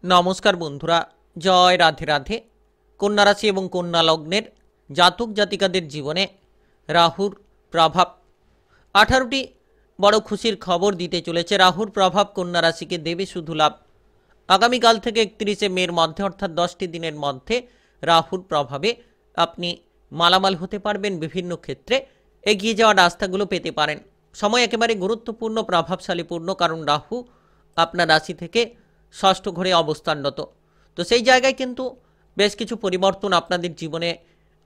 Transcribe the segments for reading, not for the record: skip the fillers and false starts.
নমস্কার বন্ধুরা, জয় রাধে রাধে। কন্যা রাশি এবং কন্যা লগ্নের জাতক জাতিকাদের জীবনে রাহুর প্রভাব 18টি বড় খুশির খবর দিতে চলেছে। রাহুর প্রভাব কন্যা রাশিকে দেবে শুধু লাভ। আগামীকাল থেকে 31শে মের মধ্যে অর্থাৎ 10টি দিনের মধ্যে রাহুর প্রভাবে আপনি মালামাল হতে পারবেন, বিভিন্ন ক্ষেত্রে এগিয়ে যাওয়ার রাস্তাগুলো পেতে পারেন। সময় একেবারে গুরুত্বপূর্ণ, প্রভাবশালীপূর্ণ, কারণ রাহু আপনার রাশি থেকে ষষ্ঠ ঘরে অবস্থানরত। তো সেই জায়গায় কিন্তু বেশ কিছু পরিবর্তন আপনাদের জীবনে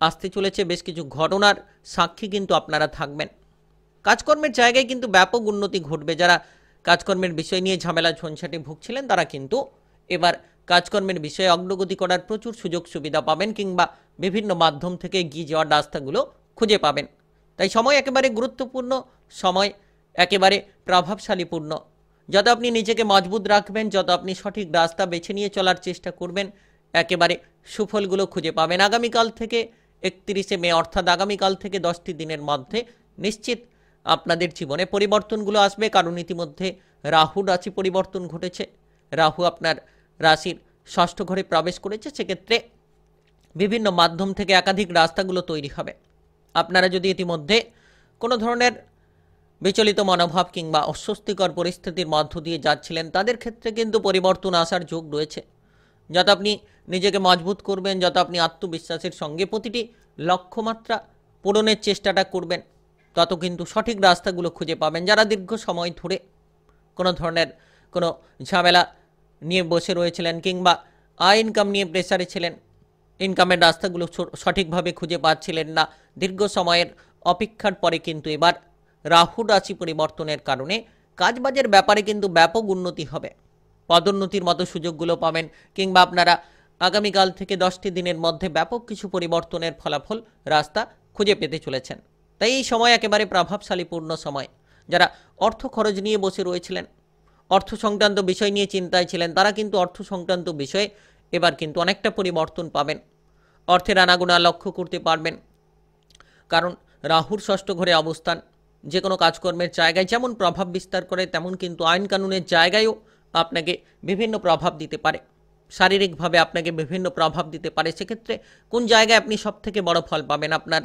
আসতে চলেছে, বেশ কিছু ঘটনার সাক্ষী কিন্তু আপনারা থাকবেন। কাজকর্মের জায়গায় কিন্তু ব্যাপক উন্নতি ঘটবে। যারা কাজকর্মের বিষয় নিয়ে ঝামেলা ঝঞ্ঝাটে ভুগছিলেন তারা কিন্তু এবার কাজকর্মের বিষয়ে অগ্রগতি করার প্রচুর সুযোগ সুবিধা পাবেন, কিংবা বিভিন্ন মাধ্যম থেকে এগিয়ে যাওয়ার রাস্তাগুলো খুঁজে পাবেন। তাই সময় একেবারে গুরুত্বপূর্ণ, সময় একেবারে প্রভাবশালীপূর্ণ। যত আপনি নিজেকে মজবুত রাখবেন, যত আপনি সঠিক রাস্তা বেছে নিয়ে চলার চেষ্টা করবেন, একেবারে সুফলগুলো খুঁজে পাবেন। আগামীকাল থেকে 31শে মে অর্থাৎ আগামীকাল থেকে 10টি দিনের মধ্যে নিশ্চিত আপনাদের জীবনে পরিবর্তনগুলো আসবে, কারণ ইতিমধ্যে রাহু রাশি পরিবর্তন ঘটেছে। রাহু আপনার রাশির ষষ্ঠ ঘরে প্রবেশ করেছে। সেক্ষেত্রে বিভিন্ন মাধ্যম থেকে একাধিক রাস্তাগুলো তৈরি হবে। আপনারা যদি ইতিমধ্যে কোনো ধরনের বিচলিত মনোভাব কিংবা অস্বস্তিকর পরিস্থিতির মধ্য দিয়ে যাচ্ছিলেন, তাদের ক্ষেত্রে কিন্তু পরিবর্তন আসার যোগ রয়েছে। যত আপনি নিজেকে মজবুত করবেন, যত আপনি আত্মবিশ্বাসের সঙ্গে প্রতিটি লক্ষ্যমাত্রা পূরণের চেষ্টাটা করবেন, তত কিন্তু সঠিক রাস্তাগুলো খুঁজে পাবেন। যারা দীর্ঘ সময় ধরে কোনো ধরনের কোনো ঝামেলা নিয়ে বসে রয়েছিলেন, কিংবা আয় ইনকাম নিয়ে প্রেসারে ছিলেন, ইনকামের রাস্তাগুলো সঠিকভাবে খুঁজে পাচ্ছিলেন না, দীর্ঘ সময়ের অপেক্ষার পরে কিন্তু এবার রাহু রাশি পরিবর্তনের কারণে কাজবাজের ব্যাপারে কিন্তু ব্যাপক উন্নতি হবে। পদোন্নতির মতো সুযোগগুলো পাবেন, কিংবা আপনারা আগামীকাল থেকে 10টি দিনের মধ্যে ব্যাপক কিছু পরিবর্তনের ফলাফল রাস্তা খুঁজে পেতে চলেছেন। তাই এই সময় একেবারে প্রভাবশালীপূর্ণ সময়। যারা অর্থ খরচ নিয়ে বসে রয়েছিলেন, অর্থ সংক্রান্ত বিষয় নিয়ে চিন্তায় ছিলেন, তারা কিন্তু অর্থ সংক্রান্ত বিষয়ে এবার কিন্তু অনেকটা পরিবর্তন পাবেন। অর্থের আনাগোনা লক্ষ্য করতে পারবেন, কারণ রাহুর ষষ্ঠ ঘরে অবস্থান যে কোনো কাজকর্মের জায়গায় যেমন প্রভাব বিস্তার করে, তেমন কিন্তু আইন কানুনের জায়গায়ও আপনাকে বিভিন্ন প্রভাব দিতে পারে, শারীরিকভাবে আপনাকে বিভিন্ন প্রভাব দিতে পারে। সেক্ষেত্রে কোন জায়গায় আপনি সবথেকে বড় ফল পাবেন, আপনার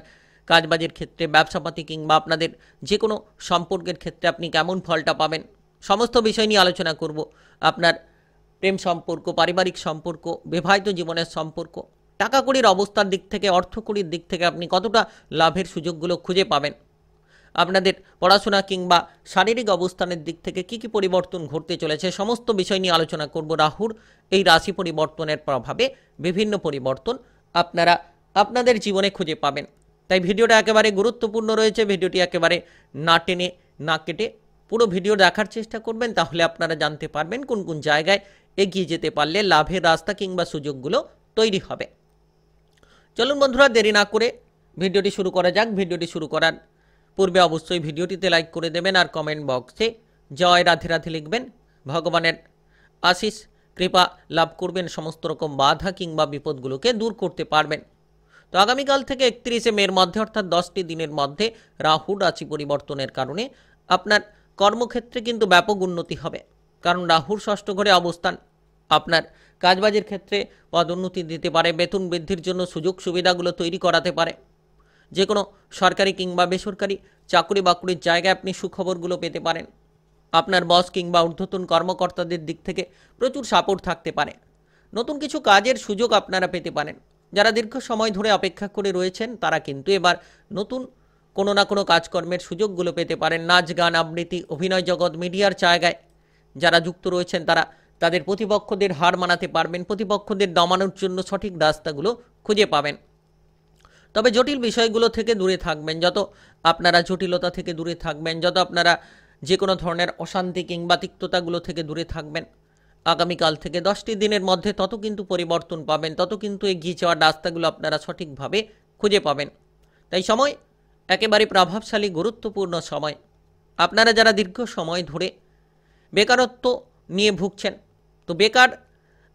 কাজবাজের ক্ষেত্রে, ব্যবসাপাতি কিংবা আপনাদের যে কোনো সম্পর্কের ক্ষেত্রে আপনি কেমন ফলটা পাবেন, সমস্ত বিষয় নিয়ে আলোচনা করব। আপনার প্রেম সম্পর্ক, পারিবারিক সম্পর্ক, বিবাহিত জীবনের সম্পর্ক, টাকা কড়ির অবস্থার দিক থেকে, অর্থ কড়ির দিক থেকে আপনি কতটা লাভের সুযোগগুলো খুঁজে পাবেন, আপনাদের পড়াশোনা কিংবা শারীরিক অবস্থানের দিক থেকে কি কি পরিবর্তন ঘটতে চলেছে, সমস্ত বিষয় নিয়ে আলোচনা করব। রাহুর এই রাশি পরিবর্তনের প্রভাবে বিভিন্ন পরিবর্তন আপনারা আপনাদের জীবনে খুঁজে পাবেন। তাই ভিডিওটা একেবারে গুরুত্বপূর্ণ রয়েছে। ভিডিওটি একেবারে না টেনে না কেটে পুরো ভিডিও দেখার চেষ্টা করবেন, তাহলে আপনারা জানতে পারবেন কোন কোন জায়গায় এগিয়ে যেতে পারলে লাভের রাস্তা কিংবা সুযোগগুলো তৈরি হবে। চলুন বন্ধুরা, দেরি না করে ভিডিওটি শুরু করা যাক। ভিডিওটি শুরু করার পূর্বে অবশ্যই ভিডিওটিতে লাইক করে দেবেন, আর কমেন্ট বক্সে জয় রাধে রাধে লিখবেন। ভগবানের আশিস কৃপা লাভ করবেন, সমস্ত রকম বাধা কিংবা বিপদগুলোকে দূর করতে পারবেন। তো আগামীকাল থেকে 31শে মের মধ্যে অর্থাৎ 10টি দিনের মধ্যে রাহু রাশি পরিবর্তনের কারণে আপনার কর্মক্ষেত্রে কিন্তু ব্যাপক উন্নতি হবে, কারণ রাহুর ষষ্ঠ ঘরে অবস্থান আপনার কাজবাজের ক্ষেত্রে পদোন্নতি দিতে পারে, বেতন বৃদ্ধির জন্য সুযোগ সুবিধাগুলো তৈরি করাতে পারে। যে কোনো সরকারি কিংবা বেসরকারি চাকরি বাকরির জায়গায় আপনি সুখবরগুলো পেতে পারেন। আপনার বস কিংবা ঊর্ধ্বতন কর্মকর্তাদের দিক থেকে প্রচুর সাপোর্ট থাকতে পারে। নতুন কিছু কাজের সুযোগ আপনারা পেতে পারেন। যারা দীর্ঘ সময় ধরে অপেক্ষা করে রয়েছেন, তারা কিন্তু এবার নতুন কোনো না কোনো কাজকর্মের সুযোগগুলো পেতে পারেন। নাচ, গান, আবৃত্তি, অভিনয় জগৎ, মিডিয়ার জায়গায় যারা যুক্ত রয়েছেন, তারা তাদের প্রতিপক্ষদের হার মানাতে পারবেন। প্রতিপক্ষদের দমানোর জন্য সঠিক রাস্তাগুলো খুঁজে পাবেন। তবে জটিল বিষয়গুলো থেকে দূরে থাকবেন। যত আপনারা জটিলতা থেকে দূরে থাকবেন, যত আপনারা যে কোনো ধরনের অশান্তি কিংবা তিক্ততাগুলো থেকে দূরে থাকবেন, আগামীকাল থেকে 10টি দিনের মধ্যে তত কিন্তু পরিবর্তন পাবেন, তত কিন্তু এগিয়ে যাওয়ার রাস্তাগুলো আপনারা সঠিকভাবে খুঁজে পাবেন। তাই সময় একেবারে প্রভাবশালী, গুরুত্বপূর্ণ সময়। আপনারা যারা দীর্ঘ সময় ধরে বেকারত্ব নিয়ে ভুগছেন, তো বেকার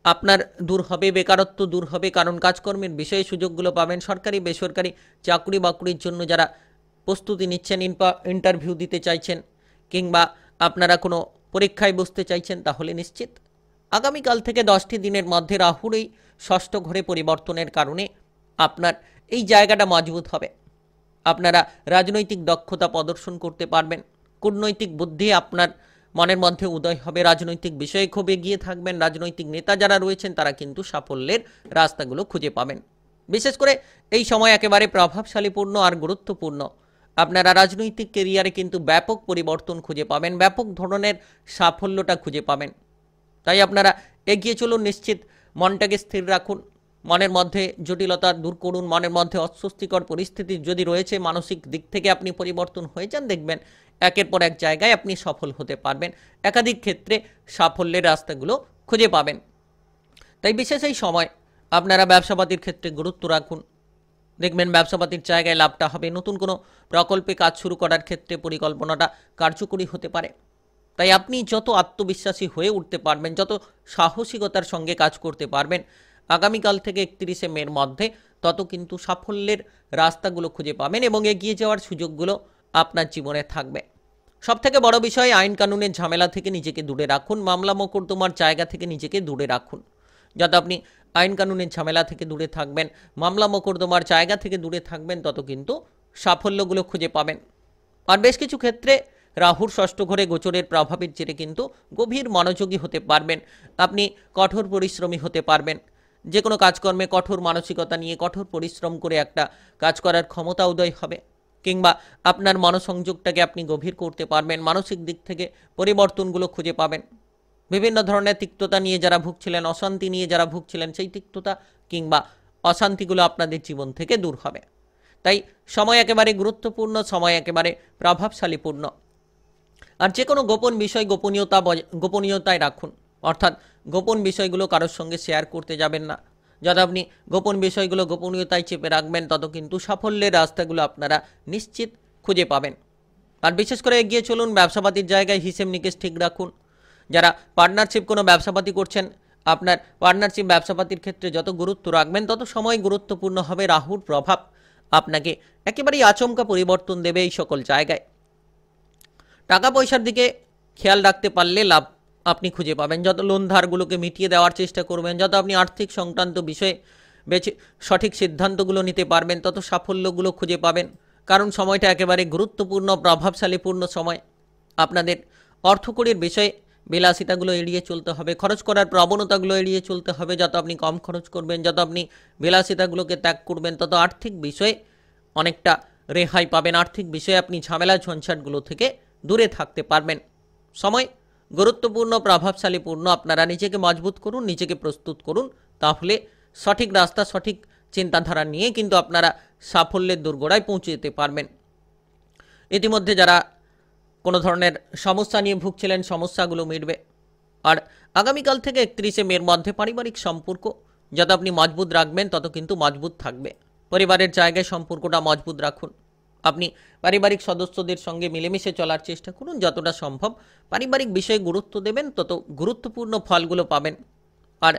আপনার দূর হবে, বেকারত্ব দূর হবে, কারণ কাজকর্মের বিষয়ে সুযোগগুলো পাবেন। সরকারি বেসরকারি চাকরি বাকরির জন্য যারা প্রস্তুতি নিচ্ছেন, ইন্টারভিউ দিতে চাইছেন, কিংবা আপনারা কোনো পরীক্ষায় বসতে চাইছেন, তাহলে নিশ্চিত আগামীকাল থেকে 10টি দিনের মধ্যে রাহুর এই ষষ্ঠ ঘরে পরিবর্তনের কারণে আপনার এই জায়গাটা মজবুত হবে। আপনারা রাজনৈতিক দক্ষতা প্রদর্শন করতে পারবেন, কূটনৈতিক বুদ্ধি আপনার মনের মধ্যে উদয় হবে, রাজনৈতিক বিষয়ে খুব এগিয়ে থাকবেন। রাজনৈতিক নেতা যারা রয়েছেন তারা কিন্তু সাফল্যের রাস্তাগুলো খুঁজে পাবেন। বিশেষ করে এই সময় একেবারে প্রভাবশালীপূর্ণ আর গুরুত্বপূর্ণ। আপনারা রাজনৈতিক কেরিয়ারে কিন্তু ব্যাপক পরিবর্তন খুঁজে পাবেন, ব্যাপক ধরনের সাফল্যটা খুঁজে পাবেন। তাই আপনারা এগিয়ে চলুন, নিশ্চিত মনটাকে স্থির রাখুন, মনের মধ্যে জটিলতা দূর করুন। মনের মধ্যে অস্বস্তিকর পরিস্থিতি যদি রয়েছে, মানসিক দিক থেকে আপনি পরিবর্তন হয়ে যান, দেখবেন একের পর এক জায়গায় আপনি সফল হতে পারবেন, একাধিক ক্ষেত্রে সাফল্যের রাস্তাগুলো খুঁজে পাবেন। তাই বিশেষ এই সময় আপনারা ব্যবসাপাতির ক্ষেত্রে গুরুত্ব রাখুন, দেখবেন ব্যবসাপাতির জায়গায় লাভটা হবে। নতুন কোনো প্রকল্পে কাজ শুরু করার ক্ষেত্রে পরিকল্পনাটা কার্যকরী হতে পারে। তাই আপনি যত আত্মবিশ্বাসী হয়ে উঠতে পারবেন, যত সাহসিকতার সঙ্গে কাজ করতে পারবেন আগামীকাল থেকে 31শে মের মধ্যে, তত কিন্তু সাফল্যের রাস্তাগুলো খুঁজে পাবেন এবং এগিয়ে যাওয়ার সুযোগগুলো আপনার জীবনে থাকবে। সবথেকে বড় বিষয়, আইন কানুনের ঝামেলা থেকে নিজেকে দূরে রাখুন, মামলা মোকদ্দমার জায়গা থেকে নিজেকে দূরে রাখুন। যত আপনি আইন কানুনের ঝামেলা থেকে দূরে থাকবেন, মামলা মোকদ্দমার জায়গা থেকে দূরে থাকবেন, তত কিন্তু সাফল্যগুলো খুঁজে পাবেন। আর বেশ কিছু ক্ষেত্রে রাহুর ষষ্ঠ ঘরে গোচরের প্রভাবের জেরে কিন্তু গভীর মনোযোগী হতে পারবেন, আপনি কঠোর পরিশ্রমী হতে পারবেন। যে কোনো কাজকর্মে কঠোর মানসিকতা নিয়ে কঠোর পরিশ্রম করে একটা কাজ করার ক্ষমতা উদয় হবে, কিংবা আপনার মনোসংযোগটাকে আপনি গভীর করতে পারবেন, মানসিক দিক থেকে পরিবর্তনগুলো খুঁজে পাবেন। বিভিন্ন ধরনের তিক্ততা নিয়ে যারা ভুগছিলেন, অশান্তি নিয়ে যারা ভুগছিলেন, সেই তিক্ততা কিংবা অশান্তিগুলো আপনাদের জীবন থেকে দূর হবে। তাই সময় একেবারে গুরুত্বপূর্ণ, সময় একেবারে প্রভাবশালীপূর্ণ। আর যে কোনো গোপন বিষয় গোপনীয়তায় রাখুন, অর্থাৎ গোপন বিষয়গুলো কারোর সঙ্গে শেয়ার করতে যাবেন না। যত আপনি গোপন বিষয়গুলো গোপনীয়তায় চেপে রাখবেন, তত কিন্তু সাফল্যের রাস্তাগুলো আপনারা নিশ্চিত খুঁজে পাবেন। আর বিশেষ করে এগিয়ে চলুন, ব্যবসাপাতির জায়গায় হিসেব নিকেশ ঠিক রাখুন। যারা পার্টনারশিপ কোনো ব্যবসাপাতি করছেন, আপনার পার্টনারশিপ ব্যবসাপাতির ক্ষেত্রে যত গুরুত্ব রাখবেন, তত সময় গুরুত্বপূর্ণ হবে। রাহুর প্রভাব আপনাকে একেবারেই আচমকা পরিবর্তন দেবে এই সকল জায়গায়। টাকা পয়সার দিকে খেয়াল রাখতে পারলে লাভ আপনি খুঁজে পাবেন। যত লোন ধারগুলোকে মিটিয়ে দেওয়ার চেষ্টা করবেন, যত আপনি আর্থিক সংক্রান্ত বিষয়ে সঠিক সিদ্ধান্তগুলো নিতে পারবেন, তত সাফল্যগুলো খুঁজে পাবেন। কারণ সময়টা একেবারে গুরুত্বপূর্ণ, প্রভাবশালীপূর্ণ সময়। আপনাদের অর্থকড়ির বিষয়ে বিলাসিতাগুলো এড়িয়ে চলতে হবে, খরচ করার প্রবণতাগুলো এড়িয়ে চলতে হবে। যত আপনি কম খরচ করবেন, যত আপনি বিলাসিতাগুলোকে ত্যাগ করবেন, তত আর্থিক বিষয়ে অনেকটা রেহাই পাবেন। আর্থিক বিষয়ে আপনি ঝামেলা ঝঞ্ঝাটগুলো থেকে দূরে থাকতে পারবেন। সময় গুরুত্বপূর্ণ, প্রভাবশালীপূর্ণ। আপনারা নিজেকে মজবুত করুন, নিজেকে প্রস্তুত করুন, তাহলে সঠিক রাস্তা, সঠিক চিন্তাধারা নিয়ে কিন্তু আপনারা সাফল্যের দোরগোড়ায় পৌঁছে যেতে পারবেন। ইতিমধ্যে যারা কোনো ধরনের সমস্যা নিয়ে ভুগছিলেন, সমস্যাগুলো মিটবে। আর আগামীকাল থেকে 31শে মের মধ্যে পারিবারিক সম্পর্ক যত আপনি মজবুত রাখবেন, তত কিন্তু মজবুত থাকবে। পরিবারের জায়গায় সম্পর্কটা মজবুত রাখুন। আপনি পারিবারিক সদস্যদের সঙ্গে মিলেমিশে চলার চেষ্টা করুন, যতটা সম্ভব পারিবারিক বিষয়ে গুরুত্ব দেবেন, তত গুরুত্বপূর্ণ ফলগুলো পাবেন। আর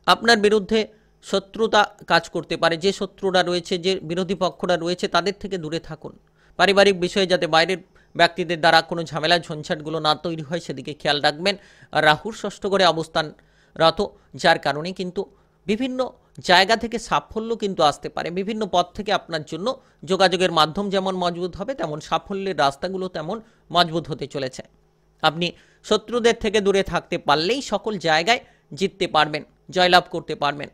আপনার বিরুদ্ধে শত্রুতা কাজ করতে পারে, যে শত্রুরা রয়েছে, যে বিরোধী পক্ষরা রয়েছে, তাদের থেকে দূরে থাকুন। পারিবারিক বিষয়ে যাতে বাইরের ব্যক্তিদের দ্বারা কোনো ঝামেলা ঝঞ্ঝাটগুলো না তৈরি হয়, সেদিকে খেয়াল রাখবেন। আর রাহুর ষষ্ঠ ঘরে অবস্থানরত, যার কারণে কিন্তু বিভিন্ন জায়গা থেকে সাফল্য কিন্তু আসতে পারে। বিভিন্ন পথ থেকে আপনার জন্য যোগাযোগের মাধ্যম যেমন মজবুত হবে, তেমন সাফল্যের রাস্তাগুলো তেমন মজবুত হতে চলেছে। আপনি শত্রুদের থেকে দূরে থাকতে পারলেই সকল জায়গায় জিততে পারবেন, জয়লাভ করতে পারবেন।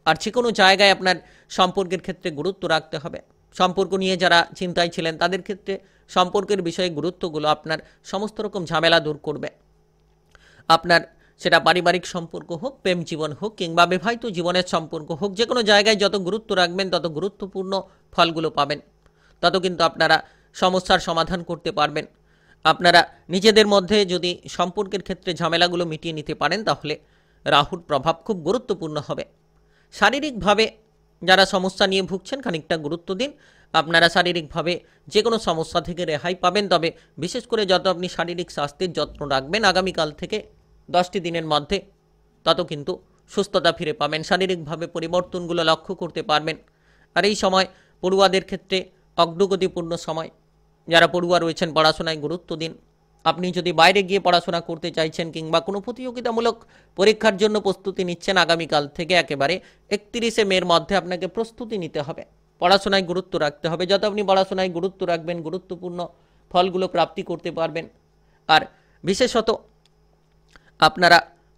আর যে কোনো জায়গায় আপনার সম্পর্কের ক্ষেত্রে গুরুত্ব রাখতে হবে। সম্পর্ক নিয়ে যারা চিন্তায় ছিলেন, তাদের ক্ষেত্রে সম্পর্কের বিষয়ে গুরুত্বগুলো আপনার সমস্ত রকম ঝামেলা দূর করবে। আপনার সেটা পারিবারিক সম্পর্ক হোক, প্রেম জীবন হোক, কিংবা বিবাহিত জীবনের সম্পর্ক হোক, যে কোনো জায়গায় যত গুরুত্ব রাখবেন, তত গুরুত্বপূর্ণ ফলগুলো পাবেন, তত কিন্তু আপনারা সমস্যার সমাধান করতে পারবেন। আপনারা নিজেদের মধ্যে যদি সম্পর্কের ক্ষেত্রে ঝামেলাগুলো মিটিয়ে নিতে পারেন, তাহলে রাহুর প্রভাব খুব গুরুত্বপূর্ণ হবে। শারীরিকভাবে যারা সমস্যা নিয়ে ভুগছেন, খানিকটা গুরুত্ব দিন। আপনারা শারীরিকভাবে যে কোনো সমস্যা থেকে রেহাই পাবেন। তবে বিশেষ করে যত আপনি শারীরিক স্বাস্থ্যের যত্ন রাখবেন আগামীকাল থেকে 10টি দিনের মধ্যে, তত কিন্তু সুস্থতা ফিরে পাবেন, শারীরিকভাবে পরিবর্তনগুলো লক্ষ্য করতে পারবেন। আর এই সময় পড়ুয়াদের ক্ষেত্রে অগ্রগতিপূর্ণ সময়। যারা পড়ুয়া রয়েছেন, পড়াশোনায় গুরুত্ব দিন। আপনি যদি বাইরে গিয়ে পড়াশোনা করতে চাইছেন কিংবা কোনো প্রতিযোগিতামূলক পরীক্ষার জন্য প্রস্তুতি নিচ্ছেন, আগামীকাল থেকে একেবারে 31শে মের মধ্যে আপনাকে প্রস্তুতি নিতে হবে, পড়াশোনায় গুরুত্ব রাখতে হবে। যত আপনি পড়াশোনায় গুরুত্ব রাখবেন, গুরুত্বপূর্ণ ফলগুলো প্রাপ্তি করতে পারবেন। আর বিশেষত আপনারা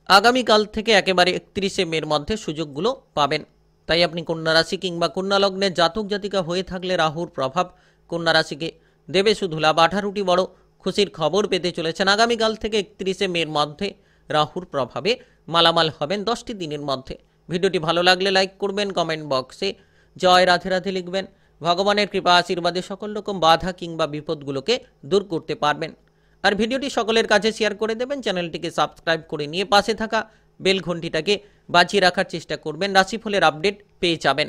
আগামীকাল থেকে একেবারে 31শে মের মধ্যে সুযোগগুলো পাবেন। তাই আপনি কন্যা রাশি কিংবা কন্যা লগ্নের জাতক জাতিকা হয়ে থাকলে রাহুর প্রভাব কন্যা রাশিকে দেবে শুধু লাভ। 18টি বড় খুশির খবর পেতে চলেছেন আগামীকাল থেকে 31শে মের মধ্যে। রাহুর প্রভাবে মালামাল হবেন 10টি দিনের মধ্যে। ভিডিওটি ভালো লাগলে লাইক করবেন, কমেন্ট বক্সে জয় রাধে রাধে লিখবেন। ভগবানের কৃপা আশীর্বাদে সকল রকম বাধা কিংবা বিপদগুলোকে দূর করতে পারবেন। আর ভিডিওটি সকলের কাছে শেয়ার করে দেবেন, চ্যানেলটিকে সাবস্ক্রাইব করে নিয়ে পাশে থাকা বেল ঘন্টিটাকে বাজিয়ে রাখার চেষ্টা করবেন, রাশিফলের আপডেট পেয়ে যাবেন।